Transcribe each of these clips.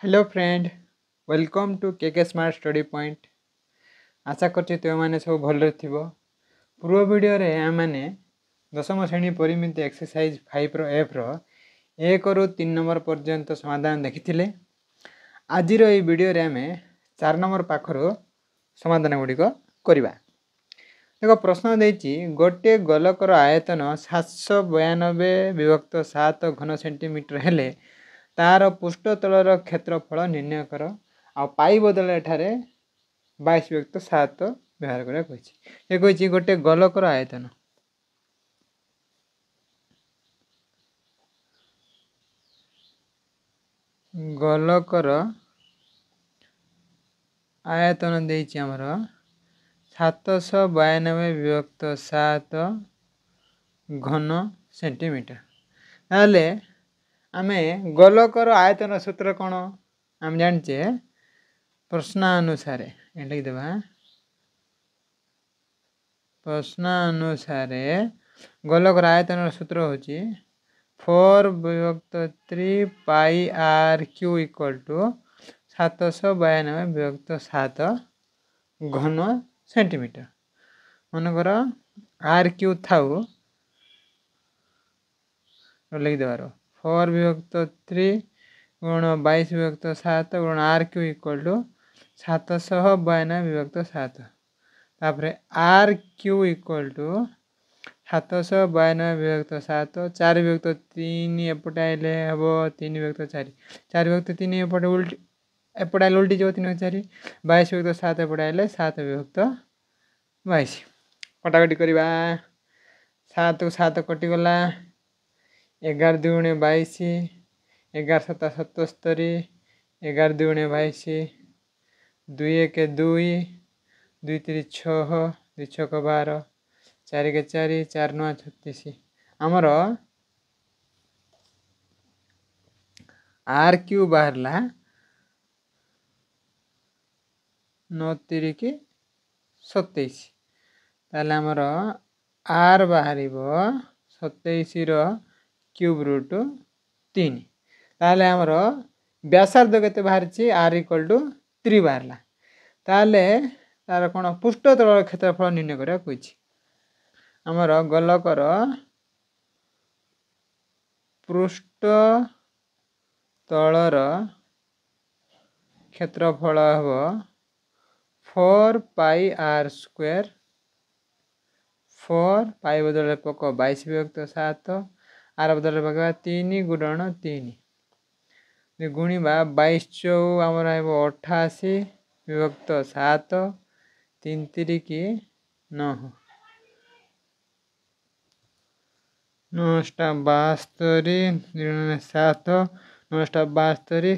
Hello friend, welcome to के smart study point. आशा करछि तुम मैंने सब भल थो। पूर्व वीडियो रे आमने दशम श्रेणी परिमिति एक्सरसाइज 5 एफ रो 1 ରୁ 3 नंबर पर्यंत समाधान देखी। आज वीडियो रे आम 4 नंबर पाखर समाधान गुड़िक करवा। देखो प्रश्न देती गोटे गोलकर आयतन 792 विभक्त 7 घन सेंटीमीटर हेले तार पृष्ठतलर क्षेत्रफल निर्णय कर। पाई बदल एठारे 22 विभक्त 7 व्यवहार करा। गोटे गोलकर आयतन गोलकर आयतन देइछि हमर 792 विभक्त 7 घन सेंटीमीटर। ताले आमे गोलकर आयतन सूत्र कौन आम जाने प्रश्नानुसार लिखिदेवा। प्रश्नानुसार गोलकर आयतन सूत्र होची 4 विभक्त 3 पाई आर क्यू इक्वल टू 792 विभक्त 7 घन सेंटीमीटर। मनकर आर क्यू थाउ लिखिदेवार 4 विभक्त 3 गुण 22 विभक्त 7 गुण आर क्यू इक्वल टू 792 विभक्त 7। तापर आर क्यू इक्वल टू 792 विभक्त 7 4 विभक्त 3 एपटे आइले हम 3 विभक्त 4 4 विभक्त 3 एपटे उल्टी एपटे आइले उल्टी जो 3 4 22 विभक्त 7 एपटे आइले 7 विभक्त 22। कटाकटी करवा 7 को 7 कटिगला 11 दुणे 22 11 7 77 11 दुणे 22 2 1 2 2 3 6 2 6 12 4 के 4 4 9 36 आमर आर क्यू बाहरला 9 3 की 27। ताले आमर आर बाहर 27 रो क्यूब रूट 3। ताले आमर व्यासार्ध केते बाहर आर इक्वल टू 3 बाहरला। ताले तार कौन पृष्ठतल क्षेत्रफल निर्णय करा कही। आमर गोलकर पृष्ठतलर क्षेत्रफल हम 4 पाई आर स्क्वायर 4 पाई बदल पक 22 विभक्त 7 आर बदल पका 3 गुणन 3 गुणिबा 22 चौ आमर 88 विभक्त 7 3 3 की 9 9 72 7 9 72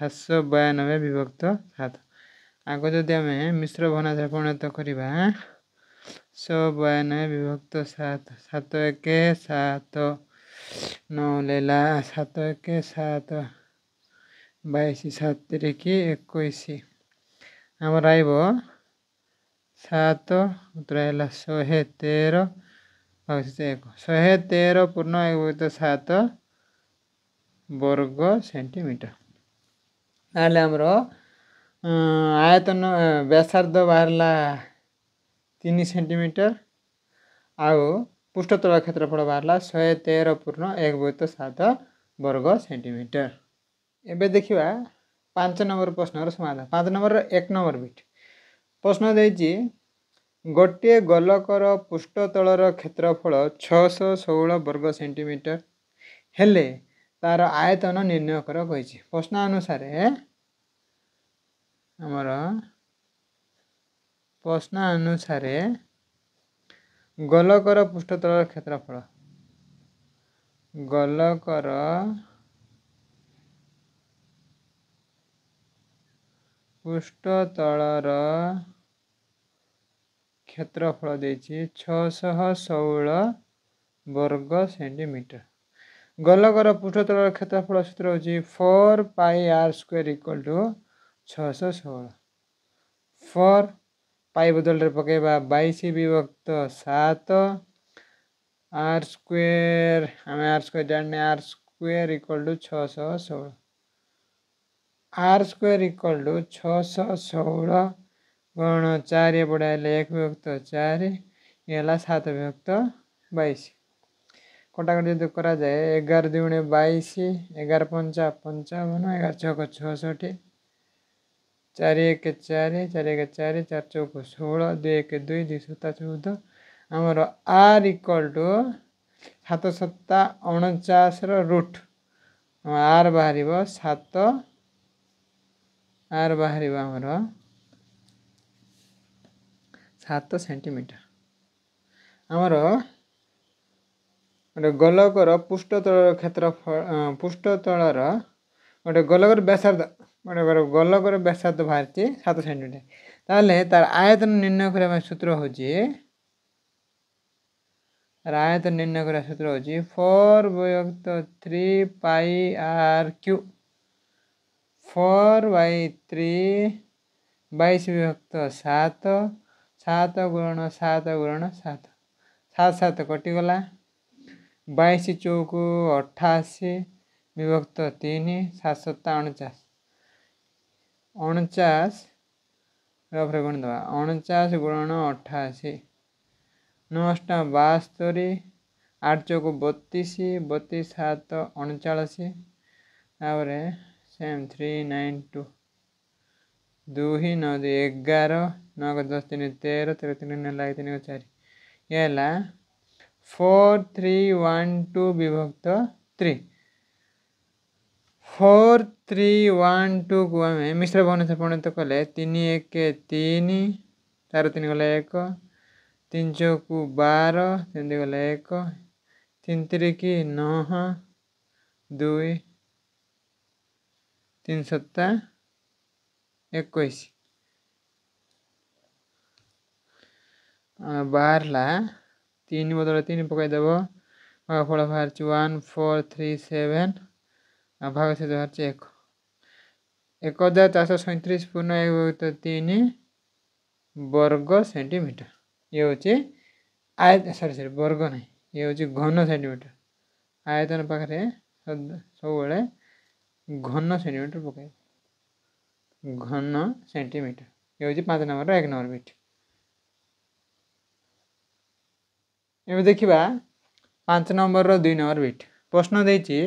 792 विभक्त 7। आग जदि आम मिश्र भनांतर परिणत करवा 192 विभक्त 7 7 1 7 9 लेला 7 1 7 22 7 3 की 21 आमर आइब 7 उत्तर है 113 113 पूर्ण 1 विभक्त 7 वर्ग सेंटीमीटर। ताले आमर आयतन व्यासार्ध बाहरला 3 सेंटीमीटर आउ पृष्ठतल क्षेत्रफल बाहरला 113 पूर्ण 1 विभक्त 7 वर्ग सेंटीमीटर। एबे देखिबा 5 नंबर प्रश्न समाधान। 5 नंबर 1 नंबर बिट प्रश्न देछि गोटे गोलकर पृष्ठतलर क्षेत्रफल 616 वर्ग सेंटीमीटर हेले तार आयतन निर्णय कर कही। प्रश्न अनुसार आमर प्रश्न अनुसार गोलकर पृष्ठतलर क्षेत्रफल गोलकर पृष्ठतलर क्षेत्रफल देछि 616 वर्ग सेंटीमीटर। गोलकर पृष्ठतलर क्षेत्रफल सूत्र होची 4 pi r square equal to 616 4 pi बदल पकेबा 22 विभक्त 7 आर स्क्वायर आम आर स्क्वायर जाने r square equal to 616 r square equal to 616 गुण 4 एपटे आइले 1 विभक्त 4 ये 7 विभक्त 22 कटाकटी जो करा जाए 11 दुणे 22 11 पंचा 55 11 चौक 66 4 1 4 4 1 4 4 चौक 16 2 1 2 2 7 14 आमर r equal to 7 7 49 root r बाहर 7 आर बाहर आमर 7 सेंटीमीटर आमर गोटे गोलकर पृष्ठतल क्षेत्रफल पृष्ठतलर गोटे गोलकर व्यासार्ध गोटे गोलकर व्यासार्ध बाहरी 7 सेंटीमीटर ताले तार आयतन निर्णय करने सूत्र हूँ आयतन निर्णय करने सूत्र हूँ 4 विभक्त 3 पाई आर क्यू 4/3 22 विभक्त 7 7 गुण 7 गुण 7 7 7 कटिगला 22 चौक 88 विभक्त 3 7 7 49 49 गुण दवा 49 गुण 88 9 72 8 चौक 32 32 7 39 तापर सेम 392 2 9 2 11 9 10 3 13 13 3 9 3 4 ये 4 3 1 2 विभक्त 3 4 3 1 2 को आम मिश्र बहुन से परिणत कले 3 1 3 4 3 गला 1 3 चौक 12 3 गला 1 3 3 9 2 3 7 21 बाहर 3 बदल 3 पकईदेव फल बाहर 1 4 3 7 भाग से बाहर 1 1437 पूर्ण 1/3 वर्ग सेंटीमीटर ये हूँ आयत सरी वर्ग नहीं ये हूँ घन सेंटीमीटर आयतन पाखे सब घन सेंटीमीटर पकड़ घन सेंटीमीटर ये हूँ 5 नंबर 1 नंबर बिट एवं देखा 5 नंबर 2 नंबर बिट प्रश्न देती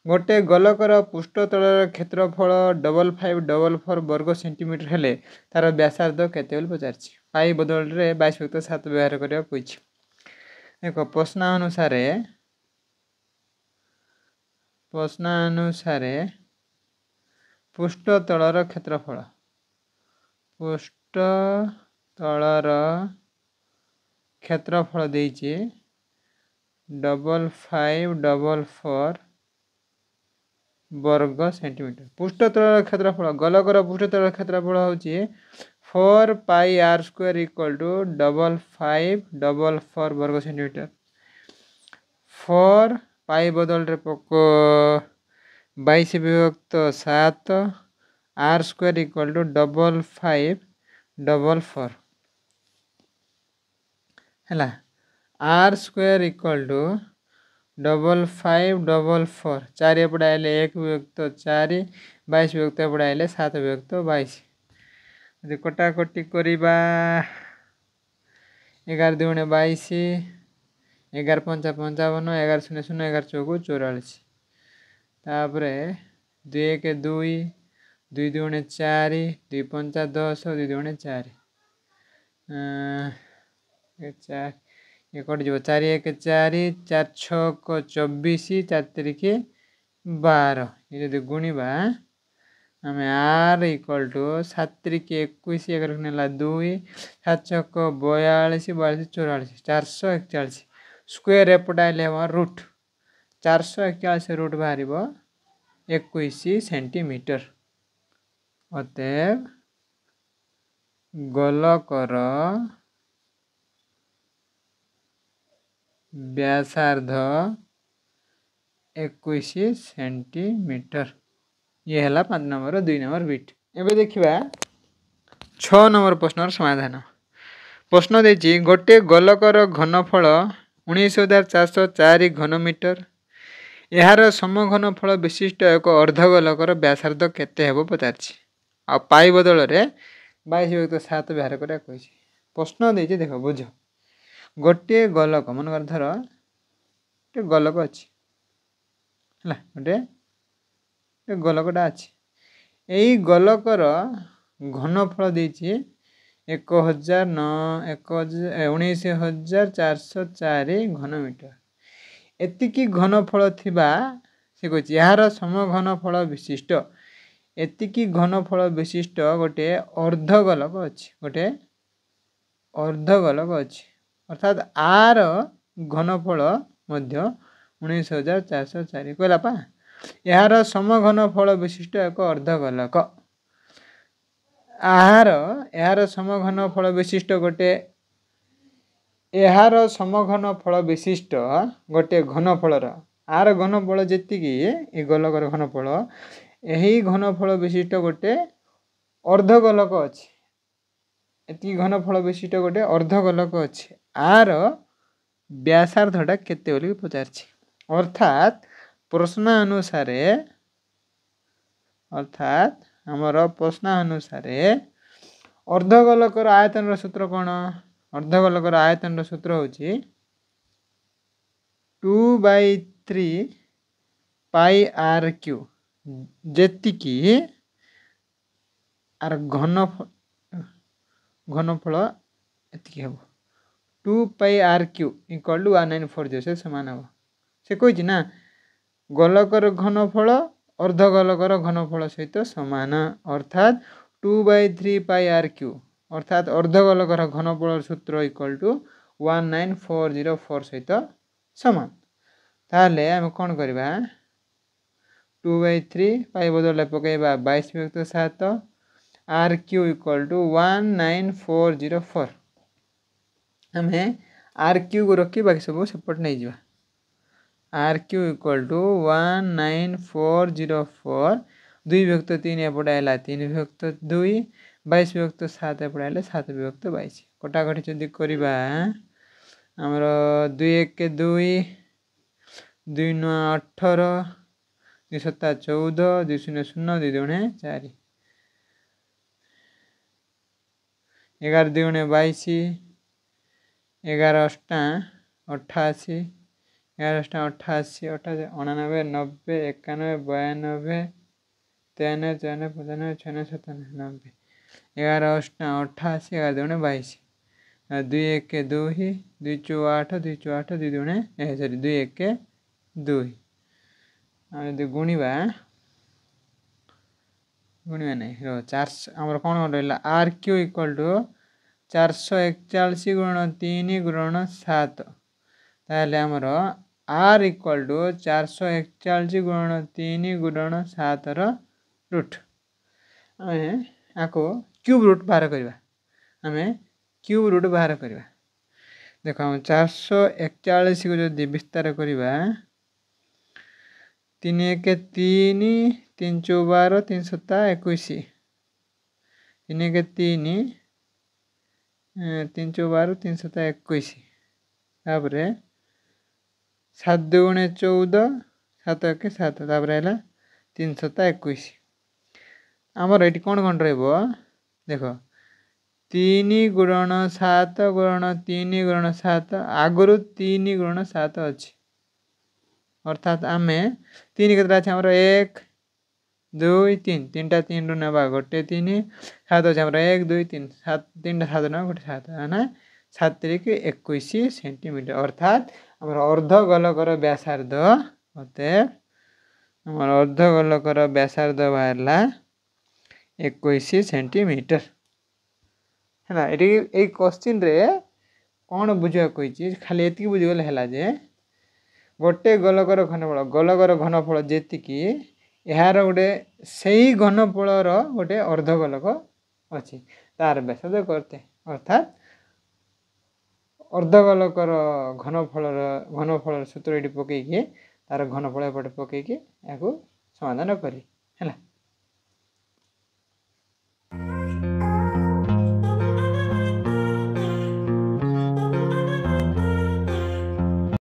गोटे गोलकर पृष्ठतल क्षेत्रफल 5544 वर्ग सेंटीमीटर हेले तार व्यासार्ध केते पचार पाई बदल 22/7 व्यवहार करने पूछी देख प्रश्न अनुसार पृष्ठतलर क्षेत्रफल पृष्ठतलर क्षेत्रफल देइए 5544 वर्ग सेंटीमीटर पृष्ठतल क्षेत्रफल गोलकर पृष्ठतल क्षेत्रफल हूँ 4 pi r square equal to 5544 वर्ग सेंटीमीटर 4 पाई बदल पक 22 विभक्त 7 आर स्क्वायर इक्वल टू 5544 है आर स्क्वायर इक्वल टू 5544 4 एपटे आइले 1 विभक्त 4 22 विभक्त एपटे आइले 7 विभक्त 22 यदि कटाकटी करवा 11 दुणे 22 11 पंचा 55 11 0 0 11 चौक 44 तापर 2 1 2 2 दुणे 4 2 पंचा 10 2 दुणे 4 4 ये कट जो 4 1 4 4 6 24 4 3 12 ये जो गुणवा आम आर इक्वल टू 7 3 21 11 नेला 2 7 6 42 42 44 441 स्क्वायर एपट आइले रूट 441 रूट बाहर 21 सेंटीमीटर अतएव गोलकर व्यासार्ध 21 सेंटीमीटर ये है 5 नंबर 2 नंबर बिट एवं देखा 6 नंबर प्रश्न समाधान प्रश्न देती गोटे गोलकर घनफल 19,404 घनमीटर यार समघनफल विशिष्ट एक अर्धगोलकर व्यासार्ध केते हेबो पचारछि आ पाई बदल रे 22 विभक्त 7 बाहर करा कहिछि प्रश्न देछि देखो बुझ गोटे गोलक मन कर धर गोटे गोलक अछि हला गोटे गोलकटा अछि एई गोलकर घनफल देछि 19,404 घनमीटर एतिकी घनफल थिबा से कहछि यार समघनफल विशिष्ट एतिकी घनफल विशिष्ट गोटे अर्धगोलक अछि गोटे अर्धगोलक अछि अर्थात आर घनफल मध्य 19,404 कहला पा यार समघनफल विशिष्ट एक अर्धगोलक यार समघनफल विशिष्ट गोटे यार समघनफल विशिष्ट गोटे घनफलर आर घनफल जेतिकी ए गोलकर घनफल यही घनफल विशिष्ट गोटे अर्धगोलक अछि एति घनफल विशिष्ट गोटे अर्धगोलक अछि आर व्यासार्धटा केते बोली पचारछि अर्थात प्रश्न अनुसार अर्धगोलकर आयतन सूत्र कौन अर्धगोलकर आयतन सूत्र होछि 2/3 पाई आर क्यू जेतिकी आर घनफल एतिकी हेबो 2 पाई आर क्यू इक्वल टू 1940 से समान हेबो से कहिछि ना गोलकर घनफल अर्धगोलकर घनफल सहित समान अर्थात 2/3 पाई आर क्यू अर्थात अर्धगोलकर घनफल सूत्र इक्वल टू 19404 सहित समान ताले हम कौन करबा 2/3 पाई बदल पकेबा 22 विभक्त 7 आर क्यू इक्वल टू 19404 हमें आर क्यू को रखी बाकी सब सेपट नहीं Java R Q equal to 19404 2 विभक्त 3 एपटे आला 3 विभक्त 2 22 विभक्त 7 एपटे आले 7 विभक्त 22 कटाकटी जदि करबा हमर 2 1 के 2 2 9 18 2 7 14 2 0 0 2 2 4 11 2 22 11 8 88 11 8 88 88 99 90 91 92 93 94 95 96 97 11 8 88 11 2 22 2 1 के 2 2 2 8 2 2 8 2 2 सॉरी 2 1 के 2 यदि गुणिबा नहीं रो 400 आमर कौन रहा आर क्यू इक्वल टू 441 गुण 3 गुण 7 ताहले आमर आर इक्वल टू 441 गुण 3 गुण 7 रूट आको क्यूब रूट बाहर करवा आम क्यूब रूट बाहर करवा देख हम 441 को जो विस्तार करवा 3 1 3 3 4 12 3 7 21 3 1 3 3 4 12 3 7 21 तापर 7 2 14 7 1 7 तापर है 3 7 21 आमर ये कौन कौन रही देख 3 गुणन 7 गुणन 3 गुणन 7 आगुरी 3 गुणन 7 अच्छी अर्थात आम 3 केतटा अच्छे आमर 1 2 3 3टा 3 रु ना गोटे 3 7 अच्छे आमर 1 2 3 7 3टा 7 ना गोटे 7 है 7 3 21 सेंटीमीटर अर्थात आमर अर्धगोलकर व्यासार्ध मते आमर अर्धगोलकर व्यासार्ध बाहरला 21 सेंटीमीटर है ये क्वेश्चन रे कौन बुझा कही खाली एति बुझीगले है जे गोटे गोलकर घनफल जेतिकी यार गोटे सही घनफलर गोटे अर्धगोलक अच्छी तार व्यासार्ध करते अर्थात अर्धगोलकर घनफल सूत्र ये पकईकि तार घनफल एपटे पकईकि या समाधान करी है।